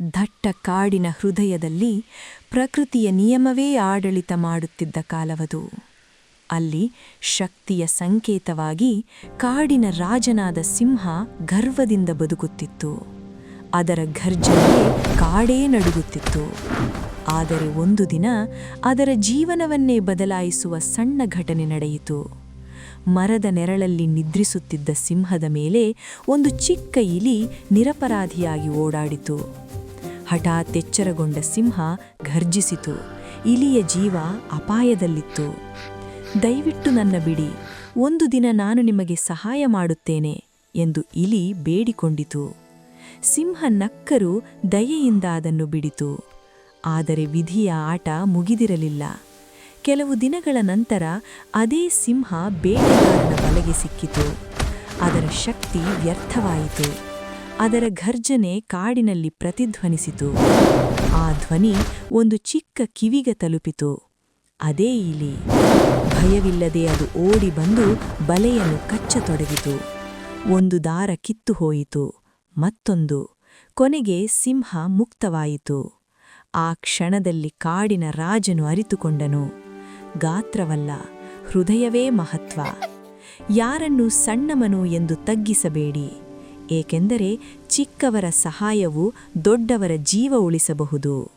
ದಟ್ಟ ಕಾಡಿನ ಹೃದಯದಲ್ಲಿ ಪ್ರಕೃತಿಯ ನಿಯಮವೇ ಆಡಳಿತ ಮಾಡುತ್ತಿದ್ದ ಕಾಲವದು. ಅಲ್ಲಿ ಶಕ್ತಿಯ ಸಂಕೇತವಾಗಿ ಕಾಡಿನ ರಾಜನಾದ ಸಿಂಹ ಗರ್ವದಿಂದ ಬದುಕುತ್ತಿತ್ತು. ಅದರ ಘರ್ಜನೆಗೆ ಕಾಡೇ ನಡುಗುತ್ತಿತ್ತು. ಆದರೆ ಒಂದು ದಿನ ಅದರ ಜೀವನವನ್ನೇ ಬದಲಾಯಿಸುವ ಸಣ್ಣ ಘಟನೆ ನಡೆಯಿತು. ಮರದ ನೆರಳಲ್ಲಿ ನಿದ್ರಿಸುತ್ತಿದ್ದ ಸಿಂಹದ ಮೇಲೆ ಒಂದು ಚಿಕ್ಕ ಇಲಿ ನಿರಪರಾಧಿಯಾಗಿ ಓಡಾಡಿತು. ಹಠಾತ್ ಎಚ್ಚರಗೊಂಡ ಸಿಂಹ ಘರ್ಜಿಸಿತು. ಇಲಿಯ ಜೀವ ಅಪಾಯದಲ್ಲಿತ್ತು. ದಯವಿಟ್ಟು ನನ್ನ ಬಿಡಿ, ಒಂದು ದಿನ ನಾನು ನಿಮಗೆ ಸಹಾಯ ಮಾಡುತ್ತೇನೆ ಎಂದು ಇಲಿ ಬೇಡಿಕೊಂಡಿತು. ಸಿಂಹ ನಕ್ಕರೂ ದಯೆಯಿಂದ ಅದನ್ನು ಬಿಡಿತು. ಆದರೆ ವಿಧಿಯ ಆಟ ಮುಗಿದಿರಲಿಲ್ಲ. ಕೆಲವು ದಿನಗಳ ನಂತರ ಅದೇ ಸಿಂಹ ಬೇಟೆಗಾರನ ಬಲೆಗೆ ಸಿಕ್ಕಿತು. ಅದರ ಶಕ್ತಿ ವ್ಯರ್ಥವಾಯಿತು. ಅದರ ಘರ್ಜನೆ ಕಾಡಿನಲ್ಲಿ ಪ್ರತಿಧ್ವನಿಸಿತು. ಆ ಧ್ವನಿ ಒಂದು ಚಿಕ್ಕ ಕಿವಿಗೆ ತಲುಪಿತು. ಅದೇ ಇಲಿ. ಭಯವಿಲ್ಲದೆ ಅದು ಓಡಿ ಬಂದು ಬಲೆಯನ್ನು ಕಚ್ಚತೊಡಗಿತು. ಒಂದು ದಾರ ಕಿತ್ತು ಹೋಯಿತು, ಮತ್ತೊಂದು. ಕೊನೆಗೆ ಸಿಂಹ ಮುಕ್ತವಾಯಿತು. ಆ ಕ್ಷಣದಲ್ಲಿ ಕಾಡಿನ ರಾಜನು ಅರಿತುಕೊಂಡನು, ಗಾತ್ರವಲ್ಲ, ಹೃದಯವೇ ಮಹತ್ವ. ಯಾರನ್ನೂ ಸಣ್ಣಮನು ಎಂದು ತಗ್ಗಿಸಬೇಡಿ, ಏಕೆಂದರೆ ಚಿಕ್ಕವರ ಸಹಾಯವು ದೊಡ್ಡವರ ಜೀವ ಉಳಿಸಬಹುದು.